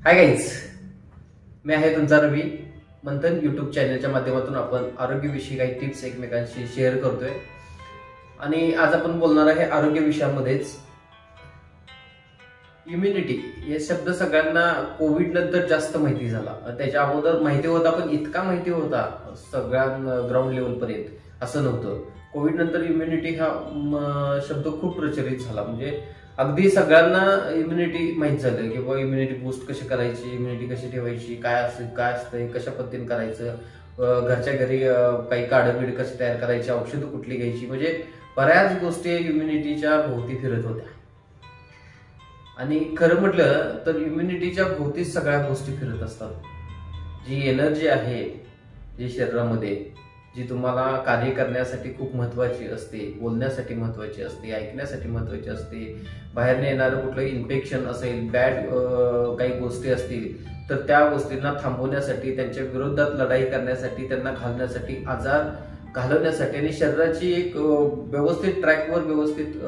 Hi guys, मी आहे तुमचा रवी. मंथन YouTube चॅनलच्या माध्यमातून आपण आरोग्यविषयी काही टिप्स एकमेकांशी शेअर करतोय. आणि आज आपण बोलणार आहे आरोग्य विषयामध्येच इम्युनिटी. हे शब्द सगळ्यांना कोविड नंतर जास्त माहिती झाला. त्याच्या अगोदर माहिती होता, पण इतका माहिती होता सगळ्या ग्राउंड लेवल पर्यंत असं नव्हतं. कोविड नंतर इम्युनिटी हा शब्द खूप प्रचलित झाला. म्हणजे अगदी सगळ्यांना इम्युनिटी माहित झालं की बाबा इम्युनिटी बूस्ट कशी करायची, इम्युनिटी कशी ठेवायची, काय असतं, कशा पद्धतीने करायचं, घरच्या घरी काही काढं बिड कशी तयार करायची, औषधं कुठली घ्यायची. म्हणजे बऱ्याच गोष्टी इम्युनिटीच्या भोवती फिरत होत्या. आणि खरं म्हटलं तर इम्युनिटीच्या भोवती सगळ्या गोष्टी फिरत असतात. जी एनर्जी आहे, जी शरीरामध्ये जी तुम्हाला कार्य करण्यासाठी खूप महत्वाची असते, बोलण्यासाठी महत्वाची असते, ऐकण्यासाठी महत्वाची असते, बाहेरने येणारं कुठलं इन्फेक्शन असेल, बॅड काही गोष्टी असतील तर त्या गोष्टींना थांबवण्यासाठी, त्यांच्या विरोधात लढाई करण्यासाठी, त्यांना घालण्यासाठी, आजार घालवण्यासाठी आणि शरीराची एक व्यवस्थित ट्रॅकवर व्यवस्थित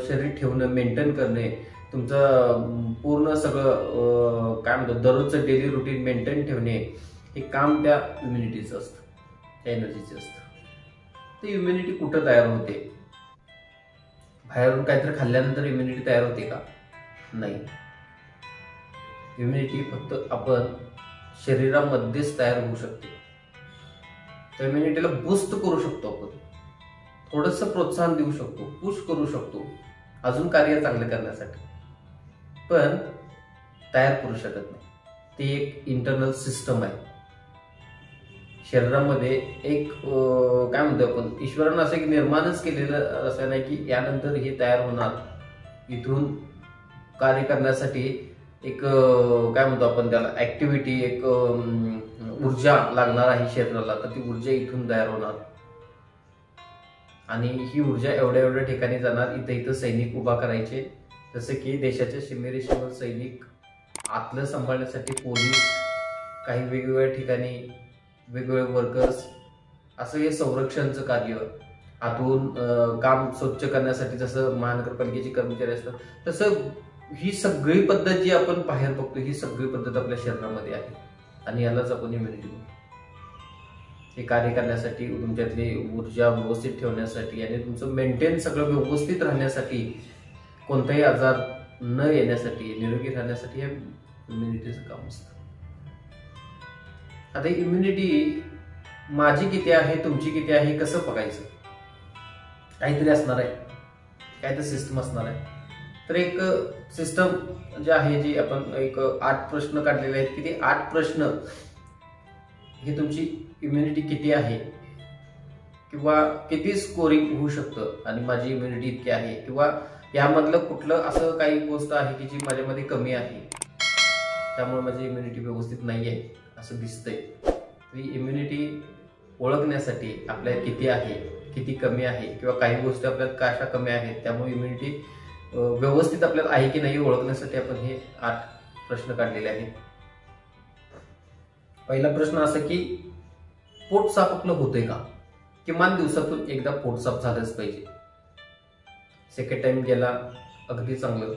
शरीर ठेवणं, मेंटेन करणे, तुमचं पूर्ण सगळं काय म्हणतो दररोजचं डेली रुटीन मेंटेन ठेवणे, हे काम त्या इम्युनिटीचं असतं, त्या एनर्जीचं असतं. तर इम्युनिटी कुठं तयार होते? बाहेरून काहीतरी खाल्ल्यानंतर इम्युनिटी तयार होते का? नाही. इम्युनिटी फक्त आपण शरीरामध्येच तयार होऊ शकते. त्या इम्युनिटीला बूस्ट करू शकतो, आपण थोडंसं प्रोत्साहन देऊ शकतो, पुश करू शकतो अजून कार्य चांगलं करण्यासाठी, पण तयार करू शकत नाही. ती एक इंटरनल सिस्टम आहे शरीरामध्ये. एक काय म्हणतो आपण, ईश्वरानं असं एक निर्माणच केलेलं असं नाही की यानंतर हे तयार होणार. इथून कार्य करण्यासाठी एक काय म्हणतो आपण त्याला ऍक्टिव्हिटी, एक ऊर्जा लागणार आहे शरीराला, तर ती ऊर्जा इथून तयार होणार. आणि ही ऊर्जा एवढ्या एवढ्या ठिकाणी जाणार. इथं सैनिक उभा करायचे, जसं की देशाच्या सीमेरेषेवर सैनिक, आतलं सांभाळण्यासाठी पोलीस, काही वेगवेगळ्या ठिकाणी वेगवेगळे वर्कर्स, असं हे संरक्षणचं कार्य. आतून काम स्वच्छ करण्यासाठी जसं महानगरपालिकेचे कर्मचारी असतात, तसं ही सगळी पद्धत जी आपण बाहेर बघतो, ही सगळी पद्धत आपल्या शरीरामध्ये आहे. आणि यालाच आपण इम्युनिटी म्हणतो. हे कार्य करण्यासाठी, तुमच्यातली ऊर्जा व्यवस्थित ठेवण्यासाठी आणि तुमचं मेंटेन सगळं व्यवस्थित राहण्यासाठी, कोणताही आजार न येण्यासाठी, निरोगी राहण्यासाठी हे इम्युनिटीचं काम असतं. आता इम्युनिटी माझी किती आहे, तुमची किती आहे, कसं बघायचं? काहीतरी असणार आहे, काहीतरी सिस्टम असणार आहे. तर एक सिस्टम जे आहे, जी आपण एक 8 प्रश्न काढलेले आहेत की ते 8 प्रश्न हे तुमची इम्युनिटी किती आहे किंवा किती स्कोरिंग होऊ शकतं आणि माझी इम्युनिटी इतकी आहे, किंवा यामधलं कुठलं असं काही गोष्ट आहे की जी माझ्यामध्ये कमी आहे, त्यामुळे माझी इम्युनिटी व्यवस्थित नाही आहे असं दिसतंय. ही इम्युनिटी ओळखण्यासाठी आपल्याला किती आहे, किती कमी आहे, किंवा काही गोष्टी आपल्याला कशा कमी आहेत, त्यामुळे इम्युनिटी व्यवस्थित आपल्याला आहे की नाही ओळखण्यासाठी आपण हे 8 प्रश्न काढलेले आहेत. पहिला प्रश्न असा की पोट साफ आपलं होतंय का? किमान दिवसातून एकदा पोट साफ झालंच पाहिजे. सेकंड टाइम गेला अगदी चांगलं,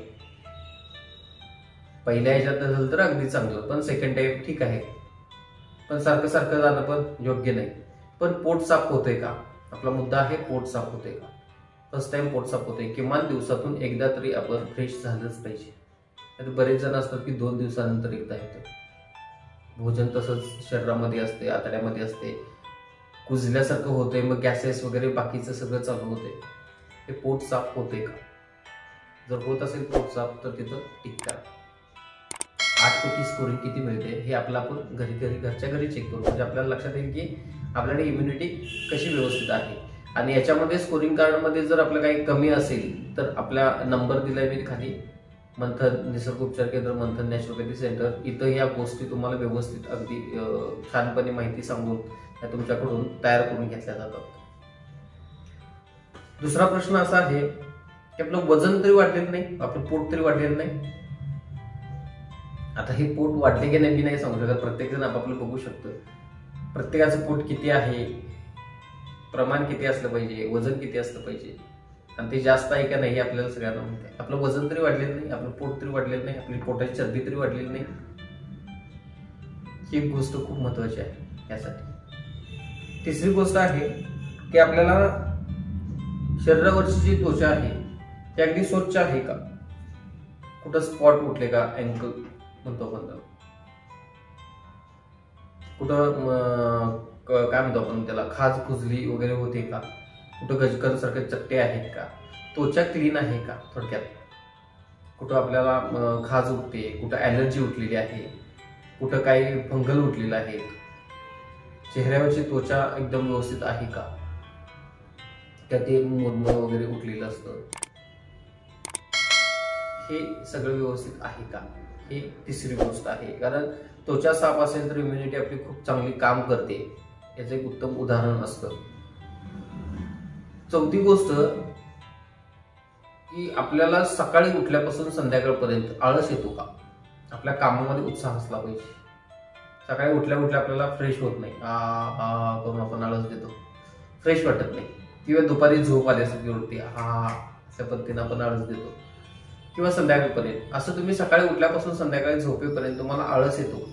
पहिल्या ह्याच्यात झालं तर अगदी चांगलं, पण सेकंड टाइम ठीक आहे. पण सारखं सारखं जाणं पण योग्य नाही. पण पोट साफ होतंय का? आपला मुद्दा आहे पोट साफ होतंय का. फर्स्ट टाइम पोट साफ होतंय, किमान दिवसातून एकदा तरी आपण फ्रेश झालंच पाहिजे. तर बरेच जण असतात की 2 दिवसानंतर एकदा येतं. भोजन तसंच शरीरामध्ये असते, आतड्यामध्ये असते, कुजल्यासारखं होतंय, मग गॅसेस वगैरे बाकीचं सगळं चालू होतंय. हे पोट साफ होतंय का? जर होत असेल पोट साफ तर तिथं टिक करा. 8 पैकी स्कोरिंग किती मिळते हे आपलं आपण घरच्या घरी चेक करू. म्हणजे आपल्याला लक्षात येईल की आपल्याकडे इम्युनिटी कशी व्यवस्थित आहे. आणि याच्यामध्ये स्कोरिंग कार्डमध्ये जर आपलं काही कमी असेल तर आपला नंबर दिलाय मी खाली, मंथन निसर्ग उपचार केंद्र, मंथन नॅचरोपॅथी सेंटर. इथं या गोष्टी तुम्हाला व्यवस्थित अगदी छानपणे माहिती सांगून त्या तुमच्याकडून तयार करून घेतल्या जातात. दुसरा प्रश्न असा आहे की आपलं वजन तरी वाढलेलं नाही, आपलं पोट तरी वाढलेलं नाही. आता हे पोट वाढले की नाही मी नाही सांगू शकत, प्रत्येक जण आपापलं बघू शकतं. प्रत्येकाचं पोट किती आहे, प्रमाण किती असलं पाहिजे, वजन किती असलं पाहिजे, आणि ते जास्त आहे का नाही आपल्याला सगळ्यांना माहिती आहे. आपलं वजन तरी वाढलेलं नाही, आपलं पोट तरी वाढलेलं नाही, आपली पोटाची चरबी तरी वाढलेली नाही. ही एक गोष्ट खूप महत्वाची आहे यासाठी. तिसरी गोष्ट आहे की आपल्याला शरीरावरची जी त्वचा आहे ती अगदी स्वच्छ आहे का, कुठं स्पॉट उठले का, अँकल म्हणतो आपण त्याला, कुठं काय म्हणतो आपण त्याला, खाज खुजली वगैरे होते का, कुठं गजकर सारखे चट्टे आहेत का, त्वचा क्लीन आहे का, थोडक्यात कुठं आपल्याला खाज उठते, कुठं ॲलर्जी उठलेली आहे, कुठं काही फंगल उठलेलं आहे, चेहऱ्यावरची त्वचा एकदम व्यवस्थित आहे का, त्यात ते मुरमं वगैरे उठलेलं असतं, हे सगळं व्यवस्थित आहे का, हे तिसरी गोष्ट आहे. कारण त्वचा साफ असेल तर इम्युनिटी आपली खूप चांगली काम करते, याचं एक उत्तम उदाहरण असतं. चौथी गोष्ट की आपल्याला सकाळी उठल्यापासून संध्याकाळपर्यंत आळस येतो का, आपल्या कामामध्ये उत्साह असला पाहिजे. सकाळी उठल्या उठल्या आपल्याला फ्रेश होत नाही, करून आपण आळस देतो, फ्रेश वाटत नाही, किंवा दुपारी झोप आल्यासारखी उठते, अशा पद्धतीने आपण आळस देतो, किंवा संध्याकाळपर्यंत. असं तुम्ही सकाळी उठल्यापासून संध्याकाळी झोपेपर्यंत तुम्हाला आळस येतो,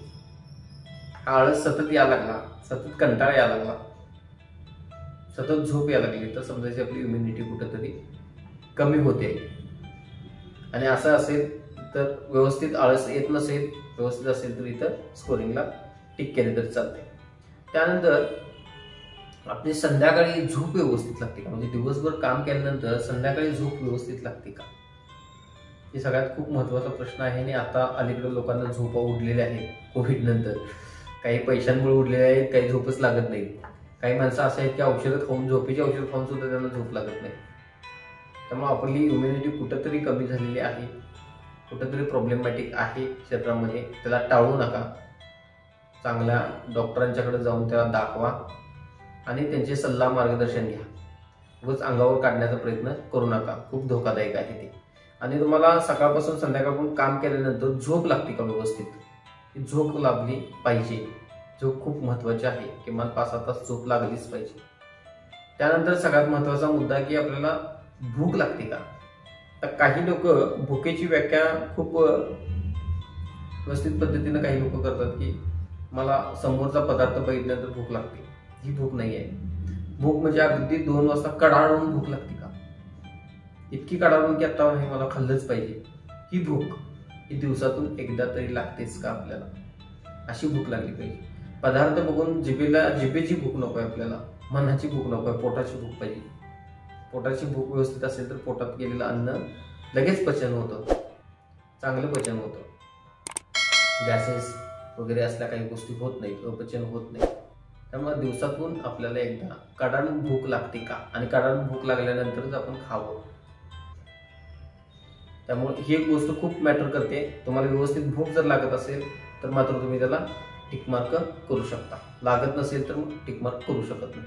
आळस सतत यायला लागला, सतत कंटाळा यायला लागला, सतत झोप यायला लागली, तर समजायची आपली इम्युनिटी कुठेतरी कमी होते. आणि असं असेल तर व्यवस्थित आळस येत नसेल, व्यवस्थित असेल तर इथं स्कोरिंगला टिक केले तरी चालते. त्यानंतर आपली संध्याकाळी झोप व्यवस्थित लागते का, म्हणजे दिवसभर काम केल्यानंतर संध्याकाळी झोप व्यवस्थित लागते का, हे सगळ्यात खूप महत्त्वाचा प्रश्न आहे. आणि आता अलीकडे लोकांना झोपा उडलेल्या आहेत कोविड नंतर, काही पैशांमुळे उडलेले आहेत, काही झोपच लागत नाही. काही माणसं असं आहेत की औषधं खाऊन, झोपेची औषधं खाऊन सुद्धा त्यांना झोप लागत नाही. त्यामुळे आपली इम्युनिटी कुठंतरी कमी झालेली आहे, कुठंतरी प्रॉब्लेमॅटिक आहे शरीरामध्ये. त्याला टाळू नका, चांगल्या डॉक्टरांच्याकडे जाऊन त्याला दाखवा आणि त्यांचे सल्ला मार्गदर्शन घ्या. उगाच अंगावर काढण्याचा प्रयत्न करू नका, खूप धोकादायक आहे ते. आणि तुम्हाला सकाळपासून संध्याकाळपासून काम केल्यानंतर झोप लागते का व्यवस्थित, झोप लागली पाहिजे. झोप खूप महत्वाची आहे, किमान 5-6 तास झोप लागलीच पाहिजे. त्यानंतर सगळ्यात महत्वाचा मुद्दा की आपल्याला भूक लागते का. तर काही लोक भुकेची व्याख्या खूप व्यवस्थित पद्धतीने काही लोक करतात की मला समोरचा पदार्थ बघितल्यानंतर भूक लागते. ही भूक नाही आहे. भूक म्हणजे अगदी 2 वाजता कडाडून भूक लागते का, इतकी कडाडून की आता हे मला खाल्लंच पाहिजे, ही भूक ही दिवसातून एकदा तरी लागतेच का आपल्याला, अशी भूक लागली पाहिजे. पदार्थ बघून जिभेची भूक नको आहे आपल्याला, मनाची भूक नको आहे, पोटाची भूक पाहिजे. पोटाची भूक व्यवस्थित असेल तर पोटात गेलेलं अन्न लगेच पचन होतं, चांगलं पचन होतं. गॅसेस वगैरे असल्या काही गोष्टी होत नाहीत, अपचन होत नाही. त्यामुळे दिवसातून आपल्याला एकदा कडाडून भूक लागते का, आणि कडाडून भूक लागल्यानंतरच आपण खावं. त्यामुळे ही एक गोष्ट खूप मॅटर करते. तुम्हाला व्यवस्थित भूक जर लागत असेल तर मात्र तुम्ही त्याला टिकमार्क करू शकता, लागत नसेल तर मग टिकमार्क करू शकत नाही.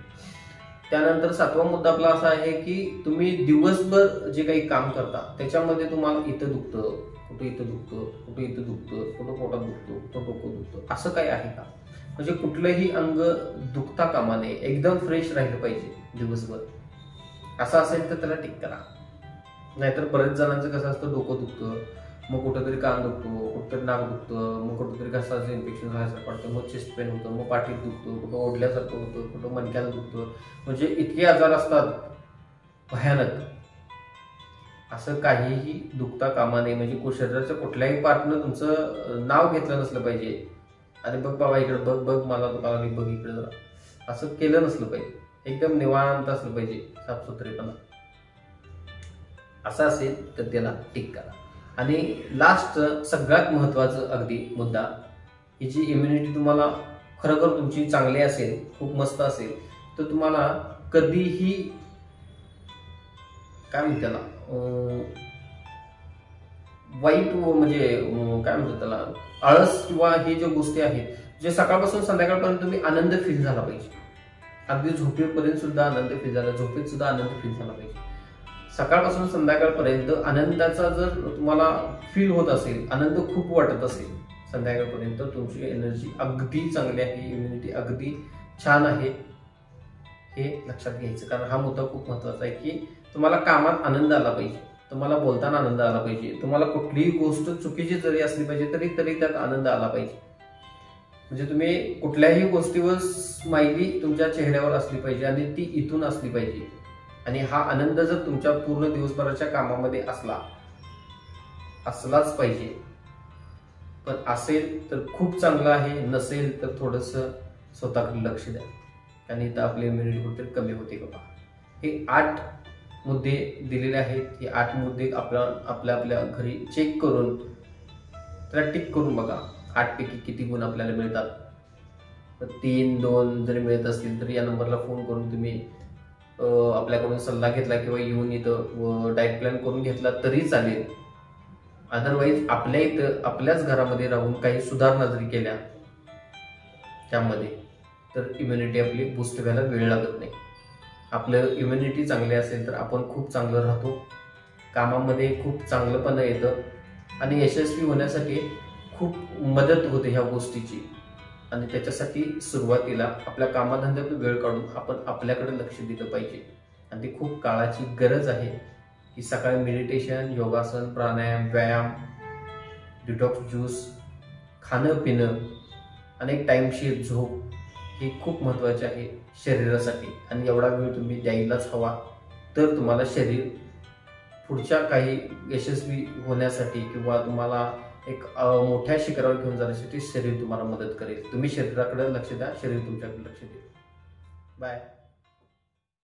त्यानंतर 7वा मुद्दा आपला असा आहे की तुम्ही दिवसभर जे काही काम करता त्याच्यामध्ये तुम्हाला इथं दुखतं, कुठं इथं दुखतं, कुठं इथं दुखतं, कुठं पोटात दुखतं, कुठं डोकं दुखतं, असं काय आहे का. म्हणजे कुठलंही अंग दुखता कामा नये, एकदम फ्रेश राहिलं पाहिजे दिवसभर. असं असेल तर त्याला टिक करा. नाहीतर बरेच जणांचं कसं असतं, डोकं दुखतं, मग कुठेतरी कान दुखतो, कुठेतरी नाक दुखतं, मग कुठेतरी घसाचं इन्फेक्शन झाल्यासारखं वाटतं, मग चेस्ट पेन होतं, मग पाठीत दुखतं, कुठं ओढल्यासारखं होतं, कुठं मणक्याला दुखतं. म्हणजे इतके आजार असतात भयानक. असं काहीही दुखता कामा नये. म्हणजे शरीराच्या कुठल्याही पार्टनं तुमचं नाव घेतलं नसलं पाहिजे. अरे बघ बाबा इकडे बघ, बघ मला दुखायला लागली, बघ इकडे जरा, असं केलं नसलं पाहिजे. एकदम निवांत असलं पाहिजे, साफसुथरेपणा. असं असेल तर त्याला टिक करा. आणि लास्ट सगळ्यात महत्वाचं अगदी मुद्दा, ही जी इम्युनिटी तुम्हाला खरोखर तुमची चांगली असेल, खूप मस्त असेल, तर तुम्हाला कधीही काय म्हणतात त्याला वाईट, म्हणजे काय म्हणतात त्याला आळस किंवा हे ज्या गोष्टी आहेत, जे सकाळपासून संध्याकाळपर्यंत तुम्ही आनंद फील झाला पाहिजे. अगदी झोपेपर्यंत सुद्धा आनंद फील झाला, झोपेत सुद्धा आनंद फील झाला पाहिजे. सकाळपासून संध्याकाळपर्यंत आनंदाचा जर तुम्हाला फील होत असेल, आनंद खूप वाटत असेल संध्याकाळपर्यंत, तुमची एनर्जी अगदी चांगली आहे, इम्युनिटी अगदी छान आहे, हे लक्षात घ्यायचं. कारण हा मुद्दा खूप महत्वाचा आहे की तुम्हाला कामात आनंद आला पाहिजे, तुम्हाला बोलताना आनंद आला पाहिजे, तुम्हाला कुठलीही गोष्ट चुकीची जरी असली पाहिजे तरी त्यात आनंद आला पाहिजे. म्हणजे तुम्ही कुठल्याही गोष्टीवर स्माइली तुमच्या चेहऱ्यावर असली पाहिजे आणि ती इथून असली पाहिजे. आणि हा आनंद जर तुमच्या पूर्ण दिवसभराच्या कामामध्ये असलाच पाहिजे. पण असेल तर खूप चांगलं आहे, नसेल तर थोडंसं स्वतःकडे लक्ष द्या. आणि इथं आपली इम्युनिटी कुठेतरी कमी होते का पहा. हे 8 मुद्दे दिलेले आहेत. हे 8 मुद्दे आपल्या घरी चेक करून त्याला टिक करून बघा. 8 पैकी किती गुण आपल्याला मिळतात. 3, 2 जरी मिळत असतील तर या नंबरला फोन करून तुम्ही आपल्याकडून सल्ला घेतला किंवा येऊन इथं डाएट प्लॅन करून घेतला तरी चालेल. अदरवाईज आपल्या इथं आपल्याच घरामध्ये राहून काही सुधारणा जरी केल्या त्यामध्ये तर इम्युनिटी आपली बूस्ट व्हायला वेळ लागत नाही. आपलं इम्युनिटी चांगली असेल तर आपण खूप चांगलं राहतो, कामामध्ये खूप चांगलंपणा येतं आणि यशस्वी होण्यासाठी खूप मदत होते ह्या गोष्टीची. आणि त्याच्यासाठी सुरुवातीला आपल्या कामाधंद्यातून वेळ काढून आपण आपल्याकडे लक्ष दिलं पाहिजे. आणि ती खूप काळाची गरज आहे की सकाळी मेडिटेशन, योगासन, प्राणायाम, व्यायाम, डिटॉक्स ज्यूस, खाणं पिणं आणि एक टाईमशीर झोप हे खूप महत्त्वाचे आहे शरीरासाठी. आणि एवढा वेळ तुम्ही द्यायलाच हवा तर तुम्हाला शरीर पुढच्या काही यशस्वी होण्यासाठी किंवा तुम्हाला एक मोठ्या शिखरावर घेऊन जाण्यासाठी शरीर तुम्हाला मदत करेल. तुम्ही शरीराकडे लक्ष द्या, शरीर तुमच्याकडे लक्ष देईल. बाय.